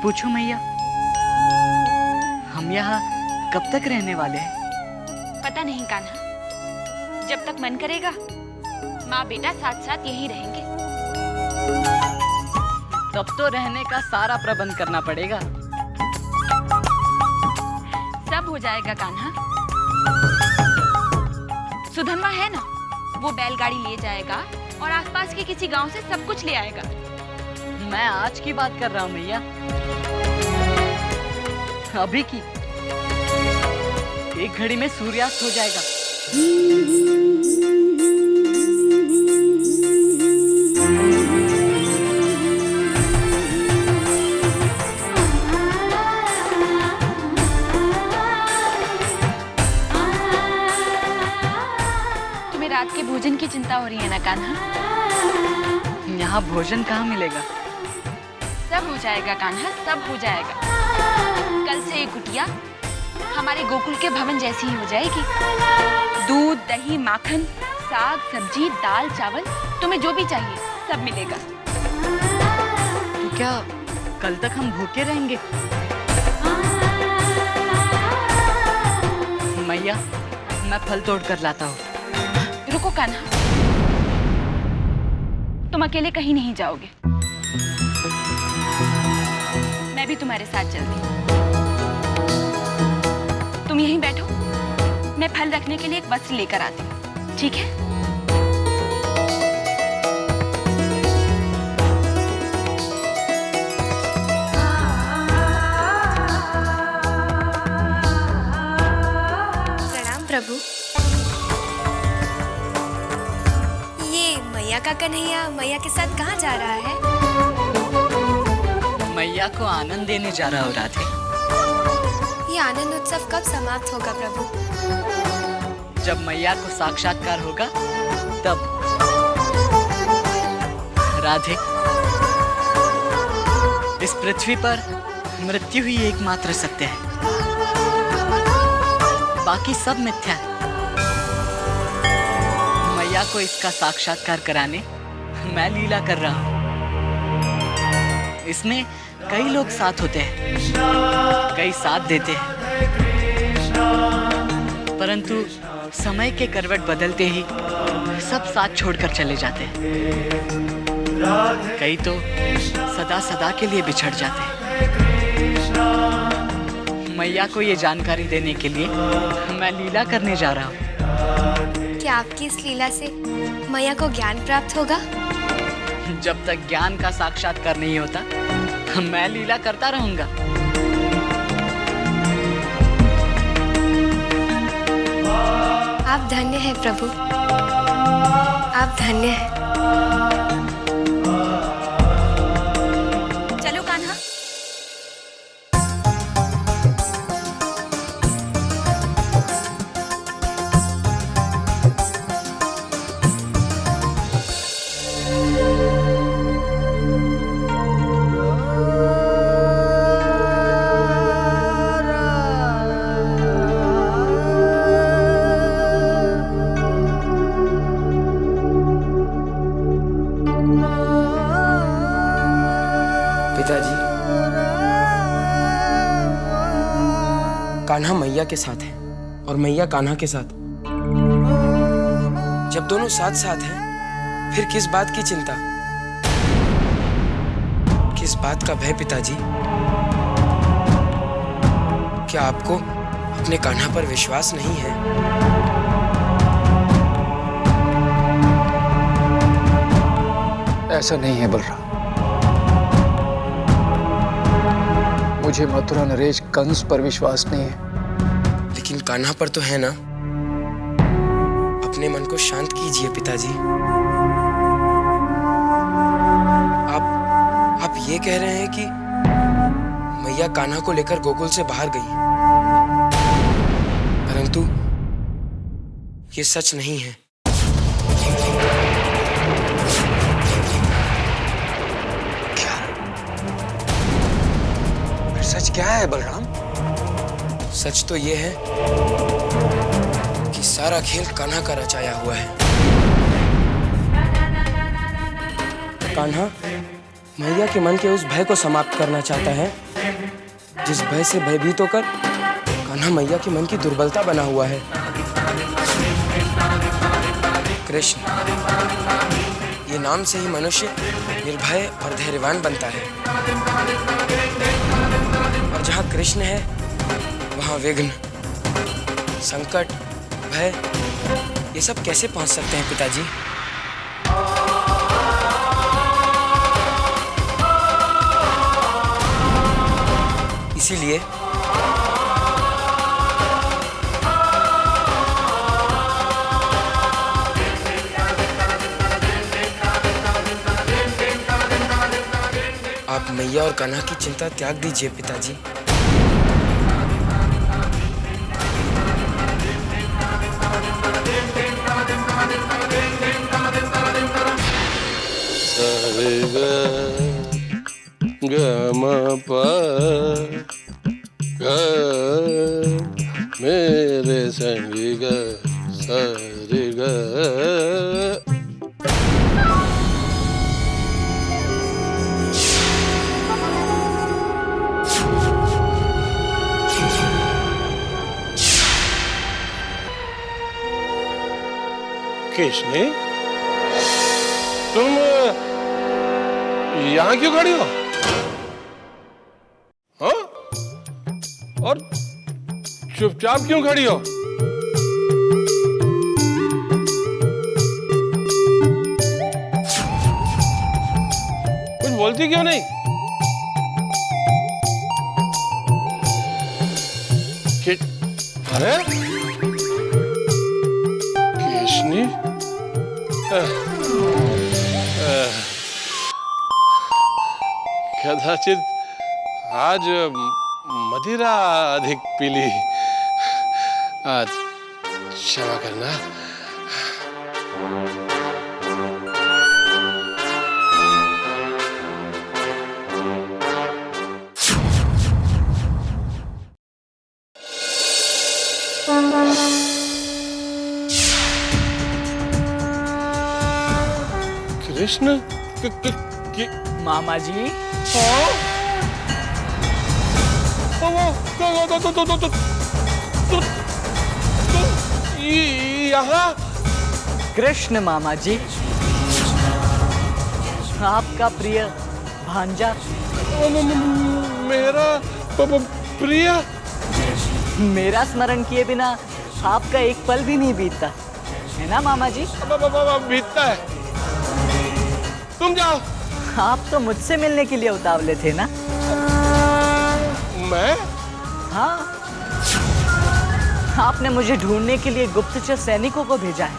पूछो मैया, हम यहाँ कब तक रहने वाले हैं? पता नहीं कान्हा, जब तक मन करेगा माँ बेटा साथ साथ यहीं रहेंगे। तब तो रहने का सारा प्रबंध करना पड़ेगा। सब हो जाएगा कान्हा। सुधनवा है ना, वो बैलगाड़ी ले जाएगा और आसपास के किसी गांव से सब कुछ ले आएगा। मैं आज की बात कर रहा हूँ मैया, अभी की। एक घड़ी में सूर्यास्त हो जाएगा। तुम्हें रात के भोजन की चिंता हो रही है ना कान्हा? यहाँ भोजन कहाँ मिलेगा? सब हो जाएगा कान्हा, सब हो जाएगा। कल से ये कुटिया हमारे गोकुल के भवन जैसी ही हो जाएगी। दूध, दही, माखन, साग, सब्जी, दाल, चावल, तुम्हें जो भी चाहिए सब मिलेगा। तो क्या कल तक हम भूखे रहेंगे? मैया, मैं फल तोड़ कर लाता हूँ। रुको कान्हा, तुम अकेले कहीं नहीं जाओगे, मैं भी तुम्हारे साथ चलती हूँ। तुम यहीं बैठो, मैं फल रखने के लिए एक वस्त्र लेकर आती हूँ, ठीक है? प्रणाम प्रभु। ये मैया का कन्हैया मैया के साथ कहाँ जा रहा है? मैया को आनंद देने जा रहा हूँ राधे। ये आनंद उत्सव कब समाप्त होगा प्रभु? जब मैया को साक्षात्कार होगा तब। राधे, इस पृथ्वी पर मृत्यु ही एकमात्र सत्य है, बाकी सब मिथ्या है। मैया को इसका साक्षात्कार कराने मैं लीला कर रहा हूँ। इसमें कई लोग साथ होते हैं, कई साथ देते हैं, परंतु समय के करवट बदलते ही सब साथ छोड़कर चले जाते हैं। कई तो सदा सदा के लिए बिछड़ जाते हैं। मैया को ये जानकारी देने के लिए मैं लीला करने जा रहा हूँ। क्या आपकी इस लीला से मैया को ज्ञान प्राप्त होगा? जब तक ज्ञान का साक्षात्कार नहीं होता, मैं लीला करता रहूंगा। आप धन्य हैं प्रभु, आप धन्य हैं। चलो कान्हा। पिताजी, कान्हा मैया के साथ है और मैया कान्हा के साथ। जब दोनों साथ साथ हैं, फिर किस बात की चिंता, किस बात का भय पिताजी? क्या आपको अपने कान्हा पर विश्वास नहीं है? ऐसा नहीं है बलराम, मुझे मथुरा नरेश कंस पर विश्वास नहीं है। लेकिन कान्हा पर तो है ना? अपने मन को शांत कीजिए पिताजी। आप ये कह रहे हैं कि मैया कान्हा को लेकर गोकुल से बाहर गई, परंतु ये सच नहीं है। सच क्या है बलराम? सच तो ये है कि सारा खेल कान्हा का रचाया हुआ है। कान्हा मैया के मन के उस भय को समाप्त करना चाहता है जिस भय से भयभीत होकर कान्हा मैया के मन की दुर्बलता बना हुआ है। कृष्ण, ये नाम से ही मनुष्य निर्भय और धैर्यवान बनता है। और जहाँ कृष्ण है वहाँ विघ्न, संकट, भय ये सब कैसे पहुँच सकते हैं पिताजी? इसीलिए आप मैया और कान्हा की चिंता त्याग दीजिए पिताजी। मेरे संगी ग सारे ग। कृष्ण, तुम यहाँ क्यों खड़ी हो? हाँ? और चुपचाप क्यों खड़ी हो? कुछ बोलती क्यों नहीं? अरे कृष्णी, कदाचित आज मदिरा अधिक पीली। क्षमा करना। कृष्ण, मामा जी, यहाँ कृष्ण मामा जी, आपका प्रिय भांजा। मेरा प्रिय? मेरा स्मरण किए बिना आपका एक पल भी नहीं बीतता है ना मामा जी? बीतता है। तुम जाओ। आप तो मुझसे मिलने के लिए उतावले थे ना? मैं? हाँ, आपने मुझे ढूंढने के लिए गुप्तचर सैनिकों को भेजा है।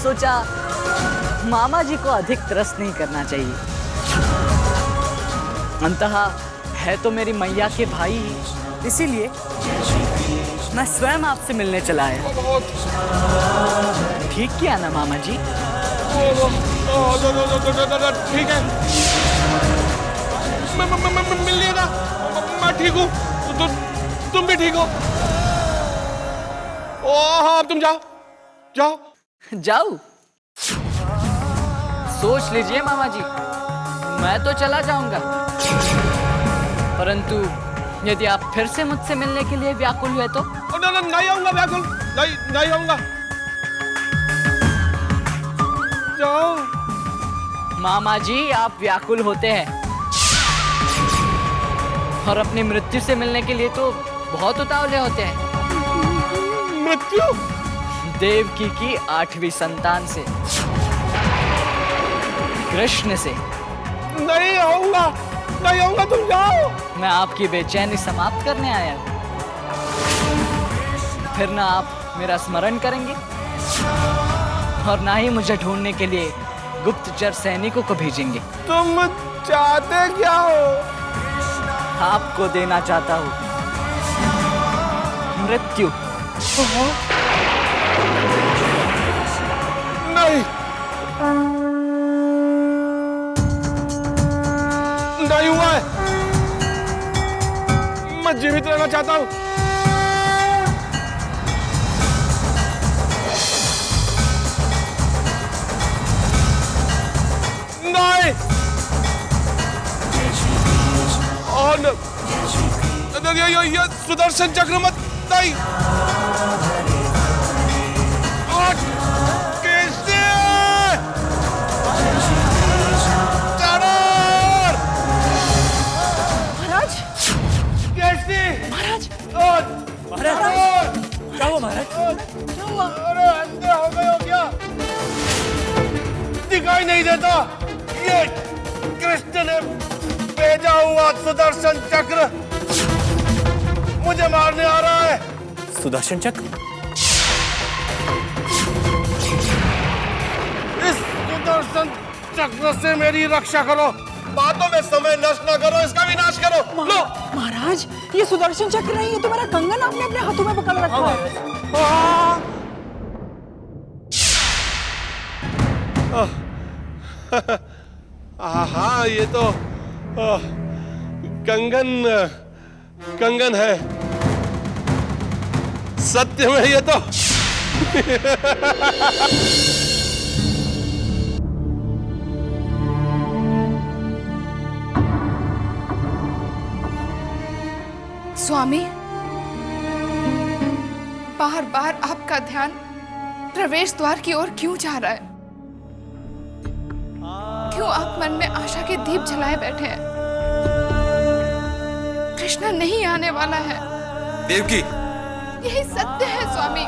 सोचा मामा जी को अधिक त्रस्त नहीं करना चाहिए। अंततः है तो मेरी मैया के भाई ही, इसीलिए मैं स्वयं आपसे मिलने चला आया। ठीक किया ना मामा जी? ठीक है, मिल लिया ना। मैं ठीक हूँ, तुम भी ठीक हो। हाँ, तुम जाओ जाओ जाओ। सोच लीजिए मामा जी, मैं तो चला जाऊंगा, परंतु यदि आप फिर से मुझसे मिलने के लिए व्याकुल हुए तो? नहीं आऊंगा व्याकुल, नहीं आऊंगा। जाओ। मामा जी, आप व्याकुल होते हैं और अपनी मृत्यु से मिलने के लिए तो बहुत उतावले होते हैं। मृत्यु? देवकी की 8वीं संतान से, कृष्ण से। नहीं आऊंगा, नहीं आऊंगा, तुम जाओ। मैं आपकी बेचैनी समाप्त करने आया हूं। फिर ना आप मेरा स्मरण करेंगे और ना ही मुझे ढूंढने के लिए गुप्तचर सैनिकों को भेजेंगे। तुम चाहते क्या हो? आपको देना चाहता हूं मृत्यु। नहीं, नहीं हुआ है। मैं जीवित रहना चाहता हूं। नहीं, कौन? ये सुदर्शन चक्र मत नहीं। महाराज महाराज महाराज क्या हुआ महाराज? क्या हुआ? अरे अंधे हो गए हो क्या? दिखाई नहीं देता? ये कृष्ण ने भेजा हुआ सुदर्शन चक्र मुझे मारने आ रहा है। सुदर्शन चक्र? इस सुदर्शन चक्र से मेरी रक्षा करो। बातों में समय नष्ट न करो, इसका विनाश करो। लो महाराज ये सुदर्शन चक्र नहीं है, तो मेरा कंगन आपने अपने हाथों में पकड़ रखा है। हाँ ये तो कंगन है। सत्य में ये तो स्वामी, बार बार आपका ध्यान प्रवेश द्वार की ओर क्यों जा रहा है? क्यों आप मन में आशा के दीप जलाए बैठे हैं? कृष्ण नहीं आने वाला है। देवकी, यही सत्य है स्वामी।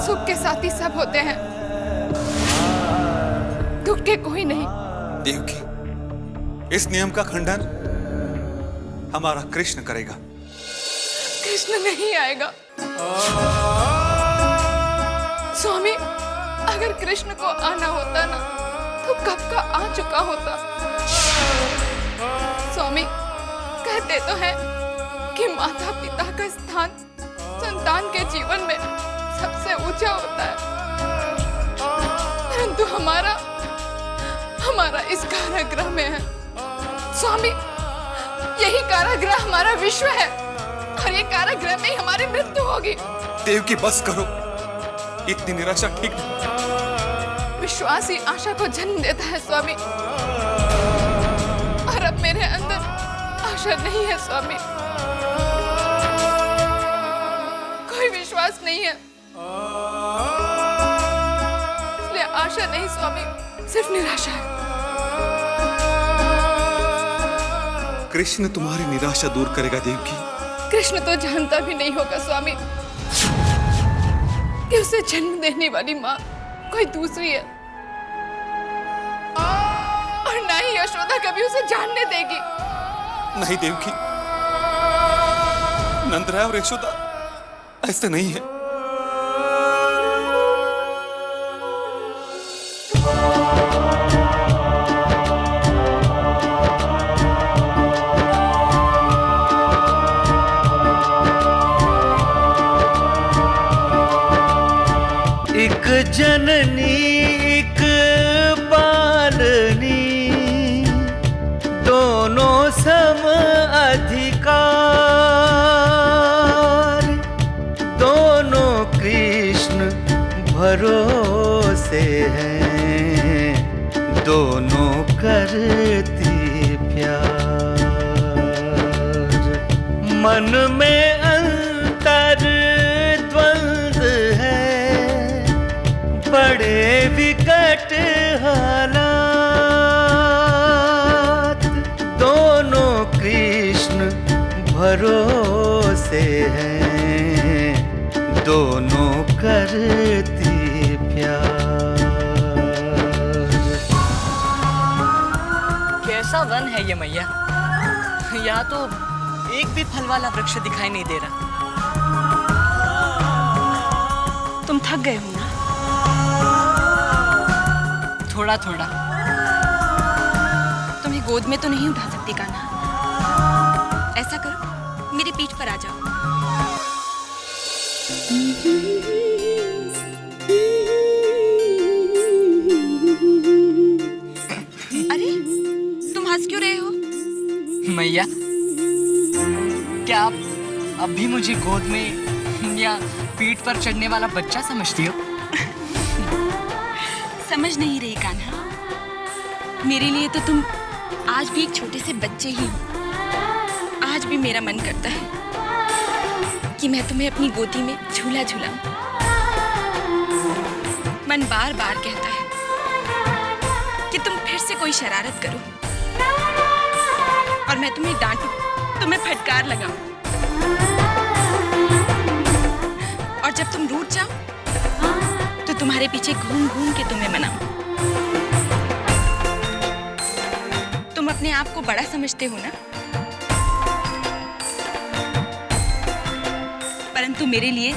सुख के साथी सब होते हैं, दुख के कोई नहीं। देवकी, इस नियम का खंडन हमारा कृष्ण करेगा। कृष्ण नहीं आएगा स्वामी। अगर कृष्ण को आना होता ना, तो कब का आ चुका होता। स्वामी, कहते तो हैं कि माता पिता का स्थान संतान के जीवन में सबसे ऊंचा होता है, परंतु हमारा इस कारागृह में है स्वामी। यही कारागृह हमारा विश्व है, और ये कारागृह में ही हमारी मृत्यु होगी। देवकी बस करो, इतनी निराशा ठीक नहीं। विश्वास ही आशा को जन्म देता है स्वामी, और अब मेरे अंदर आशा नहीं है स्वामी। कोई विश्वास नहीं है, इसलिए आशा नहीं स्वामी, सिर्फ निराशा है। कृष्ण तुम्हारी निराशा दूर करेगा देवकी। कृष्ण तो जानता भी नहीं होगा स्वामी कि उसे जन्म देने वाली माँ कोई दूसरी है, और ना ही यशोदा कभी उसे जानने देगी। नहीं देवकी, नंदराय और यशोदा ऐसे नहीं है। एक जननी एक पालनी, दोनों सम अधिकार, दोनों कृष्ण भरोसे हैं, दोनों करती प्यार। मन में अंतर द्वंद है, बड़े विकट हालात, दोनों कृष्ण भरोसे हैं, दोनों करती प्यार। कैसा वन है ये मैया? यहाँ तो एक भी फल वाला वृक्ष दिखाई नहीं दे रहा। तुम थक गए हो ना? थोड़ा थोड़ा। तुम्हें गोद में तो नहीं उठा सकती कान्हा। ऐसा करो, मेरी पीठ पर आ जाओ। अरे, तुम हंस क्यों रहे हो? मैया, क्या आप अब भी मुझे गोद में या पीठ पर चढ़ने वाला बच्चा समझती हो? समझ नहीं रही कान्हा। मेरे लिए तो तुम आज भी एक छोटे से बच्चे ही हूँ। आज भी मेरा मन करता है कि मैं तुम्हें अपनी गोदी में झूला झूलाऊं। मन बार बार कहता है कि तुम फिर से कोई शरारत करो और मैं तुम्हें डांटूं, तुम्हें फटकार लगाऊं। और जब तुम रूठ जाओ तो तुम्हारे पीछे घूम घूम के तुम्हें मनाऊं। तुम अपने आप को बड़ा समझते हो ना, परंतु मेरे लिए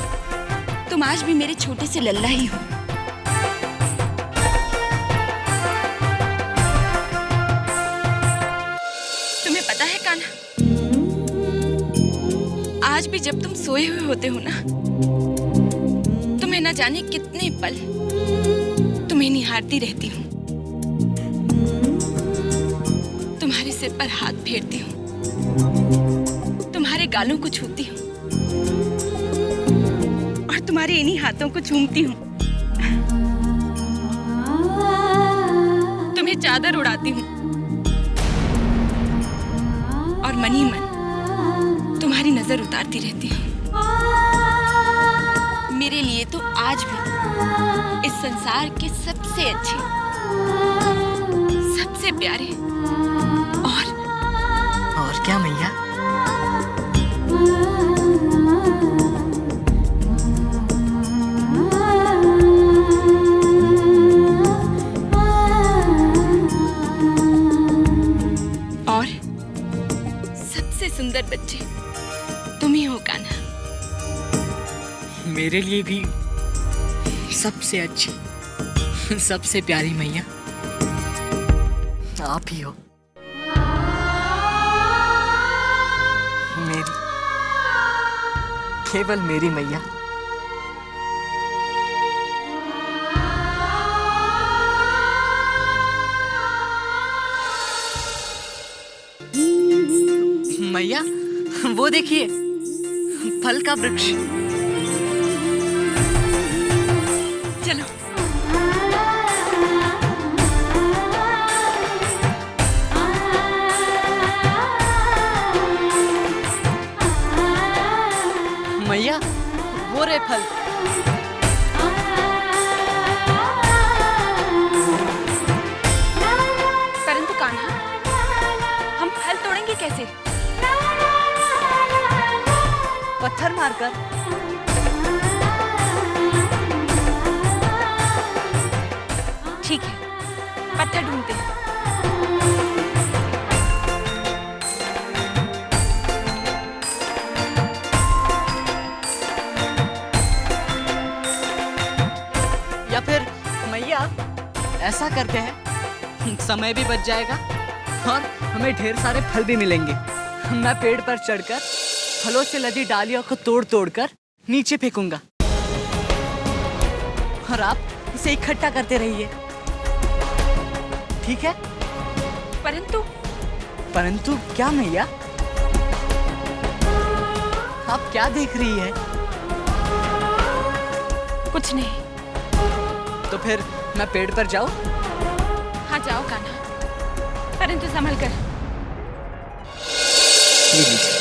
तुम आज भी मेरे छोटे से लल्ला ही हो। तुम्हें पता है कान्हा, आज भी जब तुम सोए हुए होते हो ना, तुम्हें न जाने कितने पल तुम्हें निहारती रहती हूँ। तुम्हारे सिर पर हाथ फेरती हूँ, तुम्हारे गालों को छूती हूँ और तुम्हारे इन्हीं हाथों को चूमती हूँ। तुम्हें चादर उड़ाती हूँ और मन ही मन तुम्हारी नजर उतारती रहती हूँ। मेरे लिए तो आज भी इस संसार के सबसे अच्छे, सबसे प्यारे और क्या मैया? और सबसे सुंदर बच्चे तुम ही हो कान्हा। मेरे लिए भी सबसे अच्छी, सबसे प्यारी मैया आप ही हो। मेरी, केवल मेरी मैया। मैया, वो देखिए, फल का वृक्ष। चलो। मैया, वो रे फल। परंतु कान्हा, हम फल तोड़ेंगे कैसे? पत्थर मारकर। ठीक है, पत्थर ढूंढते हैं। या फिर मैया, ऐसा करते हैं, समय भी बच जाएगा और हमें ढेर सारे फल भी मिलेंगे। मैं पेड़ पर चढ़कर फलों से लदी डालियों को तोड़ तोड़कर नीचे फेंकूंगा और आप इसे इकट्ठा करते रहिए, ठीक है? परंतु क्या मैया? आप क्या देख रही है? कुछ नहीं। तो फिर मैं पेड़ पर जाऊं? हाँ जाओ कान्हा, परंतु संभल कर। ये लीजिए।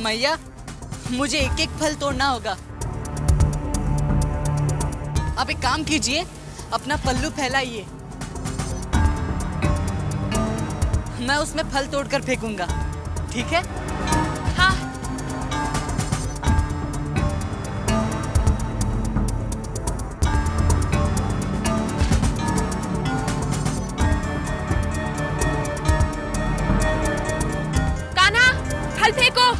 मैया, मुझे एक एक फल तोड़ना होगा। आप एक काम कीजिए, अपना पल्लू फैलाइए, मैं उसमें फल तोड़कर फेंकूंगा, ठीक है? हाँ। कान्हा, फल फेंको।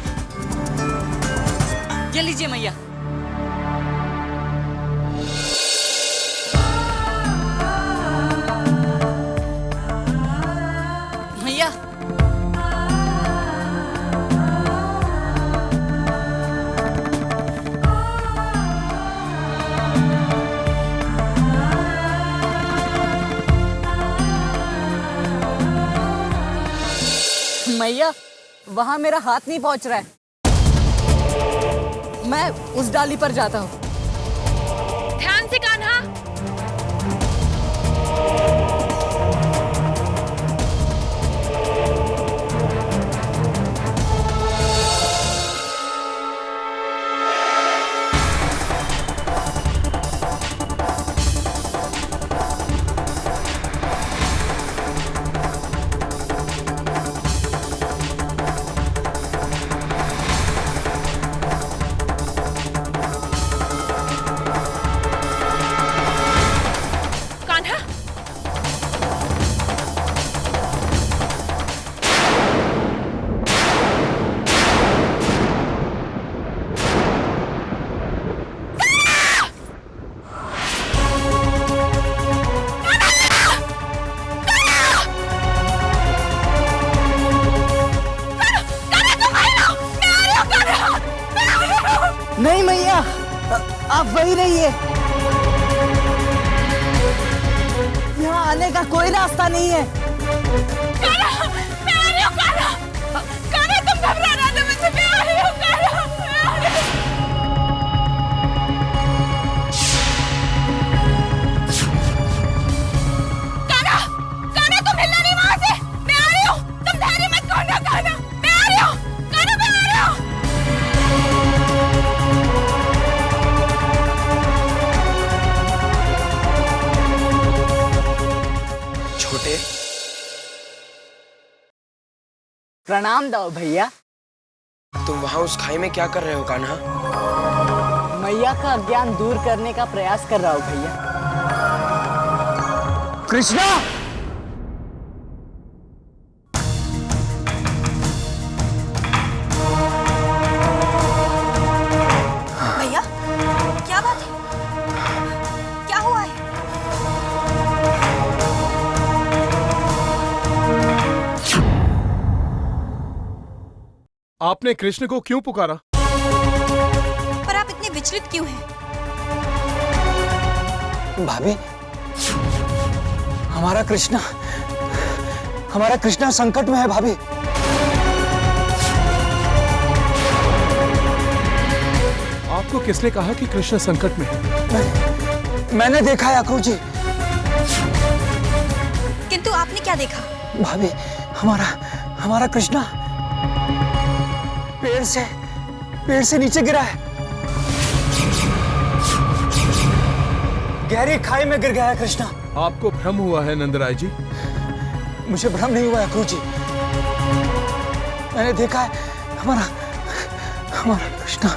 वहां मेरा हाथ नहीं पहुंच रहा है। मैं उस डाली पर जाता हूँ। ध्यान से कान्हा। नहीं मैया, आप वही रहिए। यहाँ आने का कोई रास्ता नहीं है। कान्हा, मैं आ रही हूँ कान्हा। कान्हा तुम घबराना मत, मुझसे मैं आ रही हूँ कान्हा, मैं आ रही हूँ। कान्हा, कान्हा तुम हिलना नहीं वहाँ से, मैं आ रही हूँ। तुम धैर्य मत खोना कान्हा, मैं आ रही हूँ। कान्हा मैं आ रही हूँ। छोटे, प्रणाम दाओ भैया। तुम वहां उस खाई में क्या कर रहे हो कान्हा? मैया का अज्ञान दूर करने का प्रयास कर रहा हूँ भैया। कृष्णा! भैया, क्या बात है? क्या हुआ है? आपने कृष्ण को क्यों पुकारा? पर आप इतने विचलित क्यों हैं? भाभी, हमारा कृष्णा संकट में है भाभी। आपको किसने कहा कि कृष्ण संकट में है? मैंने देखा है अक्रूर जी। किंतु आपने क्या देखा? भाभी, हमारा कृष्णा पेड़ से नीचे गिरा है। गहरी खाई में गिर गया है कृष्णा। आपको भ्रम हुआ है नंदराय जी। मुझे भ्रम नहीं हुआ है अक्रूर जी। मैंने देखा है हमारा कृष्णा।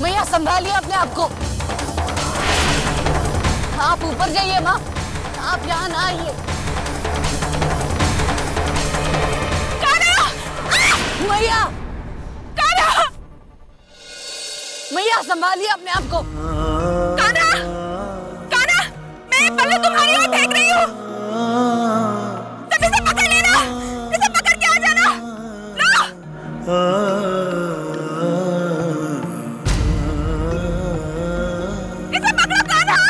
मैया संभालिए अपने आप को। आप ऊपर जाइए माँ, आप यहाँ ना आइए। मैया, मैया संभालिए अपने आप को। कान्हा, कान्हा, मैं पहले तुम्हारी ओर देख रही हूँ। तुम इसे पकड़ लेना, इसे पकड़ के आ जाना। लो। इसे पकड़ो कान्हा।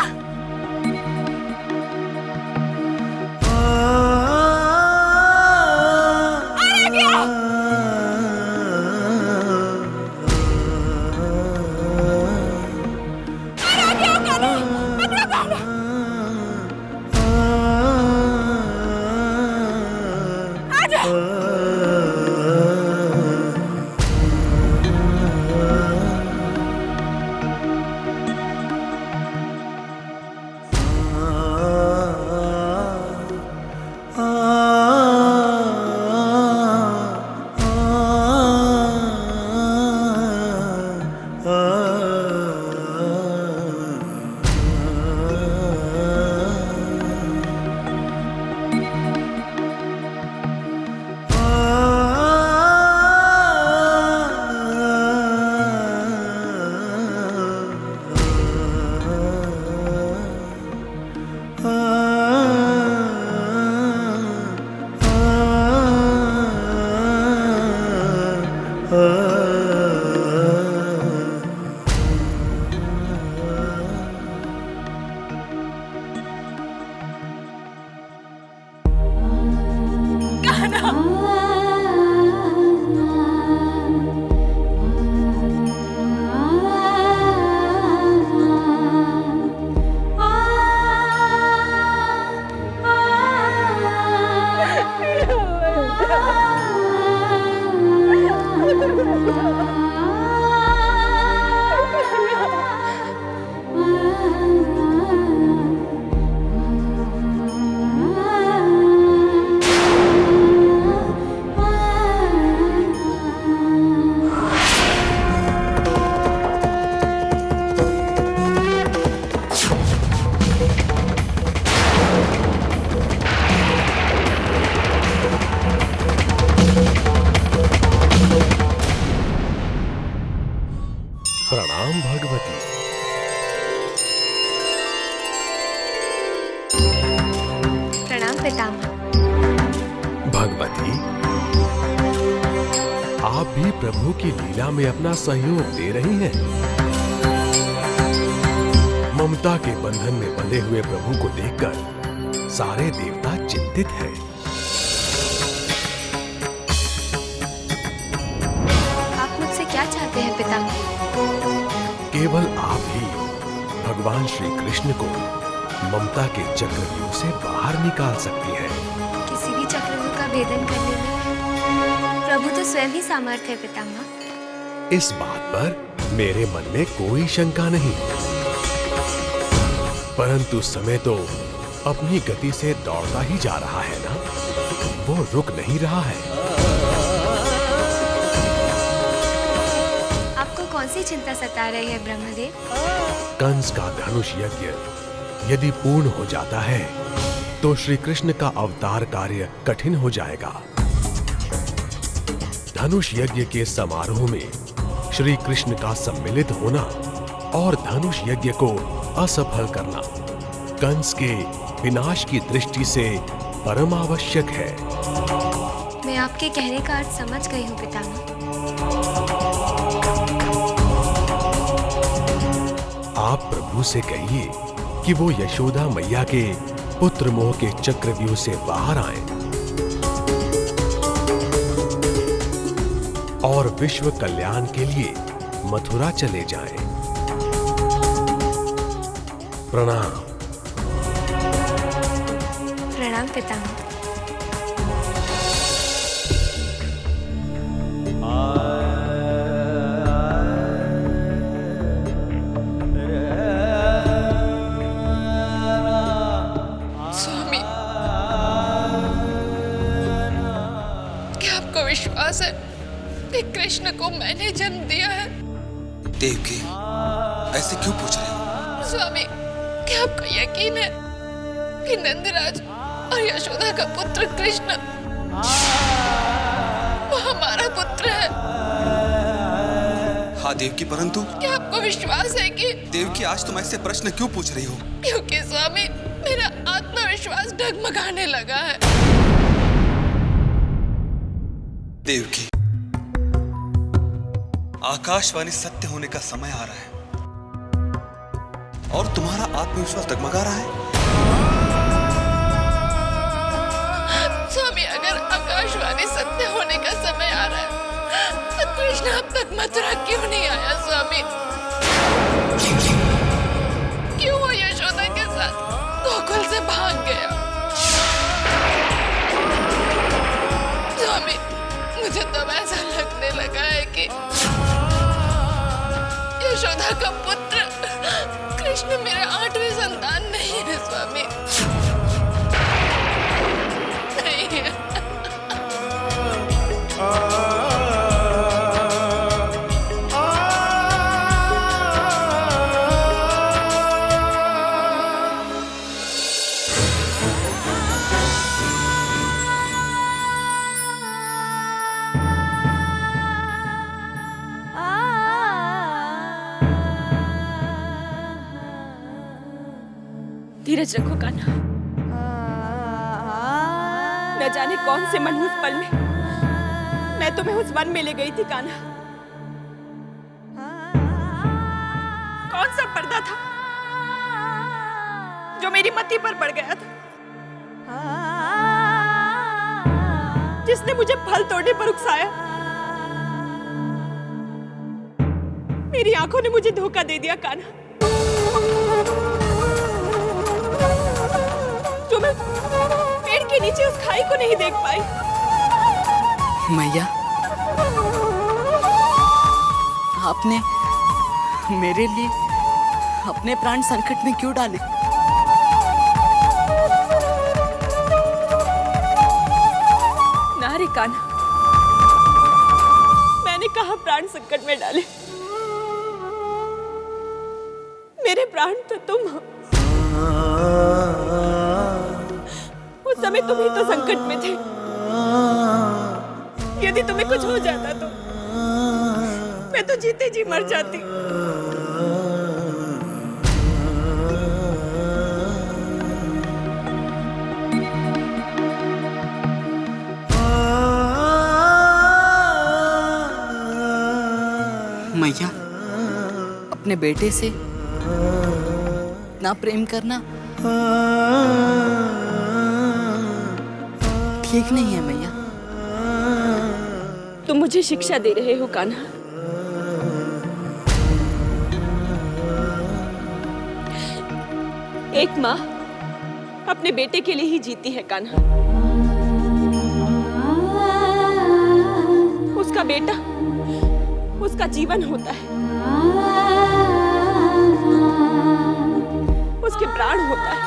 आ गया। प्रणाम भगवती। प्रणाम पितामह। भगवती, आप भी प्रभु की लीला में अपना सहयोग दे रही हैं। ममता के बंधन में बंधे हुए प्रभु को देखकर सारे देवता चिंतित हैं। आप मुझसे क्या चाहते हैं पितामह? केवल आप ही भगवान श्री कृष्ण को ममता के चक्रव्यूह से बाहर निकाल सकती हैं। किसी भी चक्रव्यूह का भेदन करने में प्रभु तो स्वयं ही सामर्थ्य है पितामह। इस बात पर मेरे मन में कोई शंका नहीं, परंतु समय तो अपनी गति से दौड़ता ही जा रहा है ना, वो रुक नहीं रहा है। आपको कौन सी चिंता सता रही है ब्रह्मदेव? कंस का धनुष यज्ञ यदि पूर्ण हो जाता है तो श्री कृष्ण का अवतार कार्य कठिन हो जाएगा। धनुष यज्ञ के समारोह में श्री कृष्ण का सम्मिलित होना और धनुष यज्ञ को असफल करना कंस के विनाश की दृष्टि से परम आवश्यक है। मैं आपके कहने का अर्थ समझ गई हूँ पितामह। आप प्रभु से कहिए कि वो यशोदा मैया के पुत्र मोह के चक्रव्यूह से बाहर आएं और विश्व कल्याण के लिए मथुरा चले जाएं। प्रणाम। प्रणाम पितामह। स्वामी, क्या आपको विश्वास है कि कृष्ण को मैंने जन्म दिया है? देवकी, ऐसे क्यों पूछ रहे हो? स्वामी, क्या आपको यकीन है कि नंदराज और यशोदा का पुत्र कृष्ण वो हमारा पुत्र है? हाँ देवकी, परंतु क्या आपको विश्वास है कि? देवकी, आज तुम ऐसे प्रश्न क्यों पूछ रही हो? क्योंकि स्वामी, मेरा आत्मविश्वास डगमगाने लगा है। देवकी, आकाशवाणी सत्य होने का समय आ रहा है और तुम्हारा आत्मविश्वास डगमगा रहा है। स्वामी, अगर आकाशवाणी सत्य होने का समय आ रहा है तो कृष्ण अब तक मथुरा क्यों नहीं आया? स्वामी, क्यों वो यशोदा के साथ गोकुल से भाग गया? स्वामी, मुझे तो ऐसा लगने लगा है कि यशोदा का पुत्र कृष्ण मेरा 8वीं संतान नहीं है। स्वामी, नहीं है। धीरज रखो कान्हा। न जाने कौन से मनहूस पल में मैं मैं तुम्हें उस वन में ले गई थी कान्हा। कौन सा पर्दा था जो मेरी मति पर पड़ गया था, जिसने मुझे फल तोड़ने पर उकसाया। मेरी आंखों ने मुझे धोखा दे दिया कान्हा, जो मैं पेड़ के नीचे उस खाई को नहीं देख पाई। मैया, आपने मेरे लिए अपने प्राण संकट में क्यों डाले? ना रे कान्हा, मैंने कहा प्राण संकट में डाले। मेरे प्राण तो तुम हो। उस समय तुम ही तो संकट में थे। यदि तुम्हें कुछ हो जाता तो मैं तो जीते जी मर जाती। मैया, अपने बेटे से इतना प्रेम करना ठीक नहीं है मैया। तुम मुझे शिक्षा दे रहे हो कान्हा। एक माँ अपने बेटे के लिए ही जीती है कान्हा। उसका बेटा उसका जीवन होता है, उसके प्राण होता है।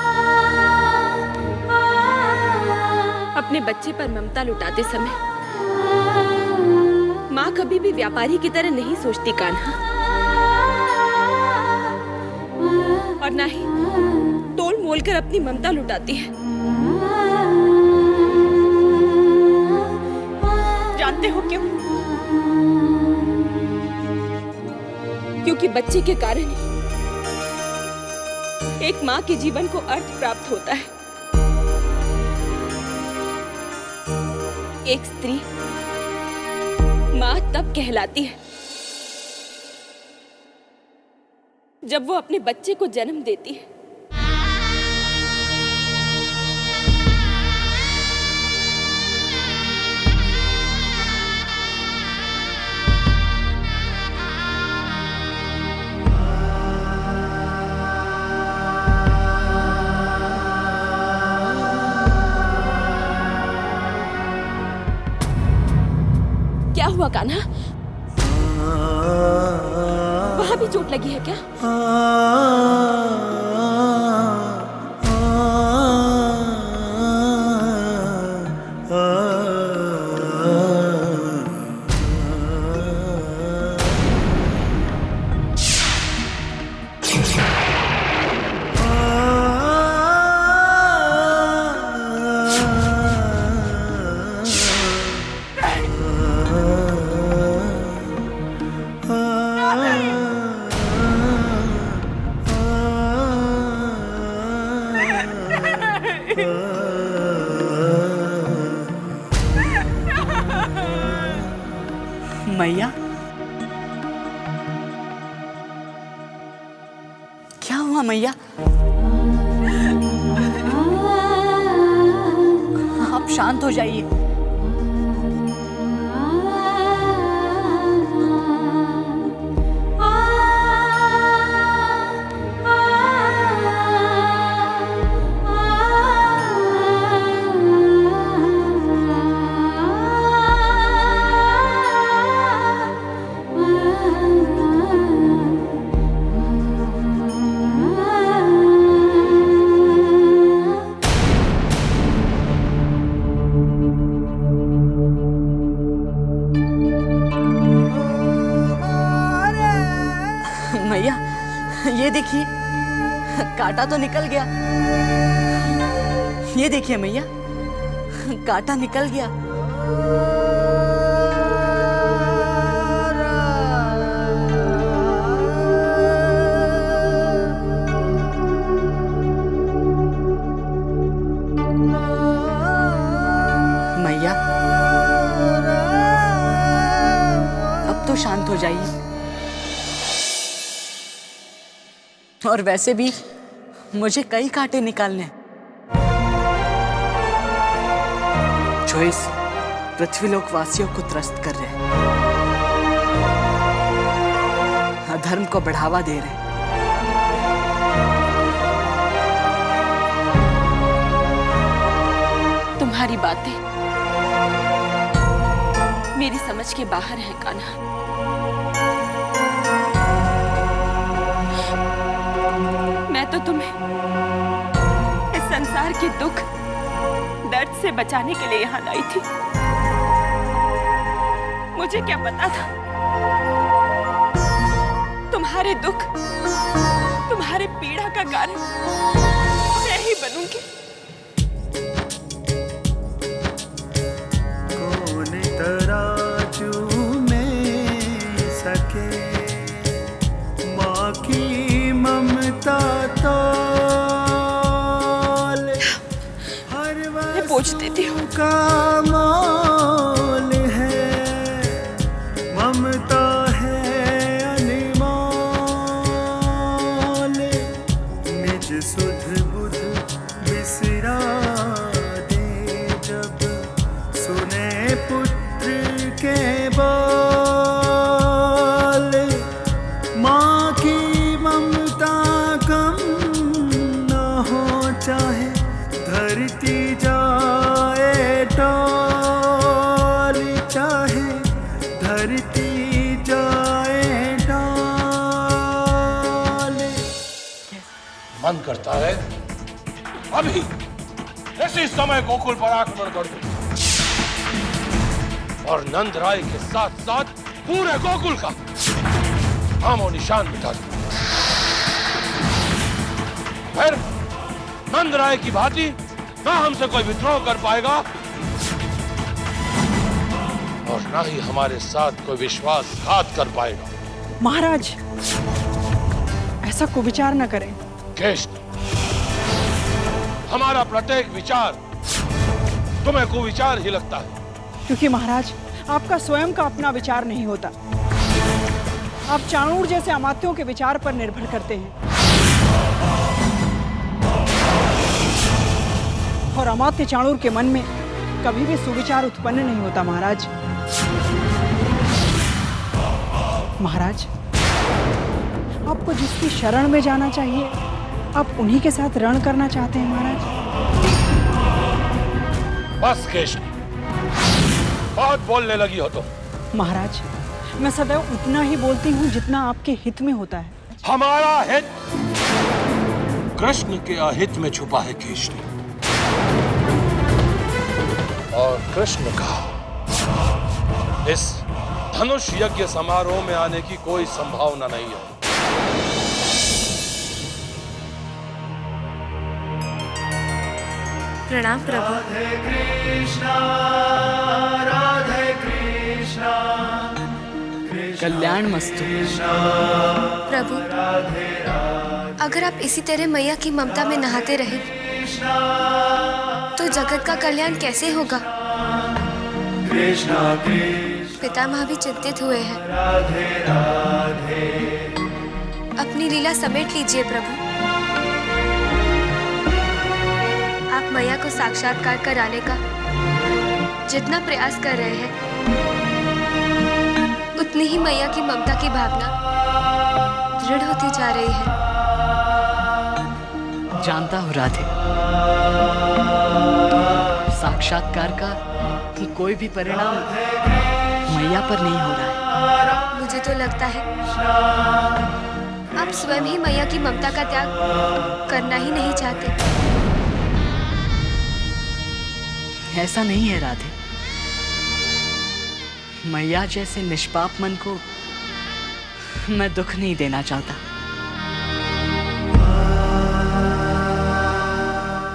अपने बच्चे पर ममता लुटाते समय माँ कभी भी व्यापारी की तरह नहीं सोचती कान्हा, और ना ही तोल मोल कर अपनी ममता लुटाती है। जानते हो क्यों? क्योंकि बच्चे के कारण ही एक माँ के जीवन को अर्थ प्राप्त होता है। एक स्त्री माँ तब कहलाती है जब वो अपने बच्चे को जन्म देती है। क्या हुआ कान्हा? वहां भी चोट लगी है क्या? मैया, क्या हुआ मैया? आप शांत हो जाइए। मैया, ये देखिए, कांटा तो निकल गया। ये देखिए मैया, कांटा निकल गया। मैया, शांत हो जाइए। और वैसे भी मुझे कई कांटे निकालने हैं जो इस पृथ्वीलोक वासियों को त्रस्त कर रहे हैं, अधर्म को बढ़ावा दे रहे हैं। तुम्हारी बातें मेरी समझ के बाहर है कान्हा। मैं तो तुम्हें इस संसार के दुख दर्द से बचाने के लिए यहाँ लाई थी। मुझे क्या पता था तुम्हारे दुख, तुम्हारे पीड़ा का कारण मैं ही बनूंगी। कौन तराजू में सके माँ की ममता तौल, हर मैं पूछ देती हूँ का मोल है, ममता है अनमोल, निज सुध बुध बिसरा दे जब सुने पुत्र के बोल, माँ की ममता कम न हो चाहे धरती जाए टोल, चाहे धरती जाए टोल। मन करता है अभी इसी समय गोकुल पर आक्रमण कर दूं और नंद राय के साथ साथ पूरे गोकुल का नामो निशान मिटा दूं। फिर नंद राय की भांति ना हमसे कोई विद्रोह कर पाएगा और ना ही हमारे साथ कोई विश्वासघात कर पाएगा। महाराज, ऐसा कुविचार न करें। केश, हमारा प्रत्येक विचार तुम्हें कुविचार ही लगता है। क्योंकि महाराज, आपका स्वयं का अपना विचार नहीं होता। आप चाणूर जैसे अमात्यों के विचार पर निर्भर करते हैं और अमात्य चाणूर के मन में कभी भी सुविचार उत्पन्न नहीं होता। महाराज, महाराज, आपको जिसकी शरण में जाना चाहिए आप उन्हीं के साथ रण करना चाहते हैं। महाराज, बस केश, बहुत बोलने लगी हो तुम। महाराज, मैं सदैव उतना ही बोलती हूँ जितना आपके हित में होता है। हमारा हित कृष्ण के अहित में छुपा है केशरी, और कृष्ण का इस धनुष यज्ञ समारोह में आने की कोई संभावना नहीं है। प्रणाम प्रभु। कल्याण मस्तु। प्रभु, अगर आप इसी तरह मैया की ममता में नहाते रहे तो जगत का कल्याण कैसे होगा? पितामह भी चिंतित हुए हैं। अपनी लीला समेट लीजिए प्रभु। आप मैया को साक्षात्कार कराने का जितना प्रयास कर रहे हैं उतनी ही मैया की ममता की भावना दृढ़ होती जा रही है। जानता हूँ राधे, साक्षात्कार का कोई भी परिणाम मैया पर नहीं हो रहा है। मुझे तो लगता है आप स्वयं ही मैया की ममता का त्याग करना ही नहीं चाहते। ऐसा नहीं है राधे, मैया जैसे निष्पाप मन को मैं दुख नहीं देना चाहता।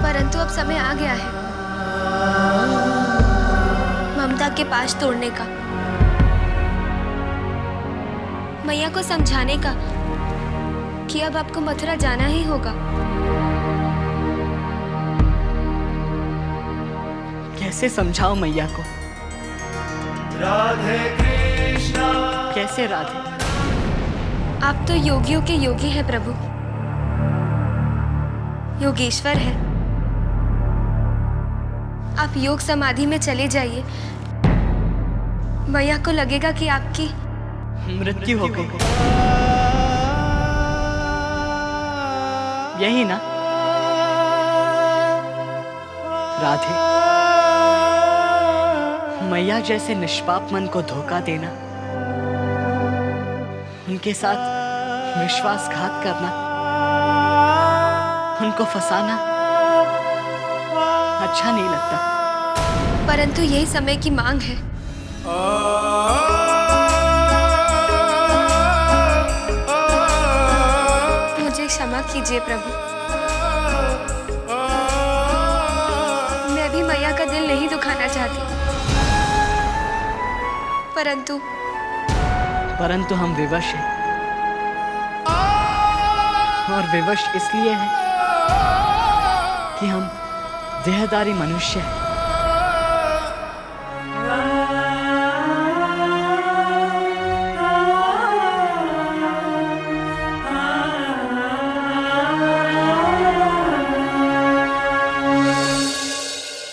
परंतु अब समय आ गया है ममता के पाश तोड़ने का, मैया को समझाने का कि अब आपको मथुरा जाना ही होगा। कैसे समझाओ मैया को? राधे कृष्णा, कैसे राधे? आप तो योगियों के योगी हैं प्रभु, योगेश्वर है। आप योग समाधि में चले जाइए, मैया को लगेगा कि आपकी मृत्यु हो गई। यही ना राधे? मैया जैसे निष्पाप मन को धोखा देना, उनके साथ विश्वासघात करना, उनको फंसाना अच्छा नहीं लगता। परंतु यही समय की मांग है। मुझे क्षमा कीजिए प्रभु, मैं भी मैया का दिल नहीं दुखाना चाहती, परंतु हम विवश हैं, और विवश इसलिए हैं कि हम देहधारी मनुष्य हैं।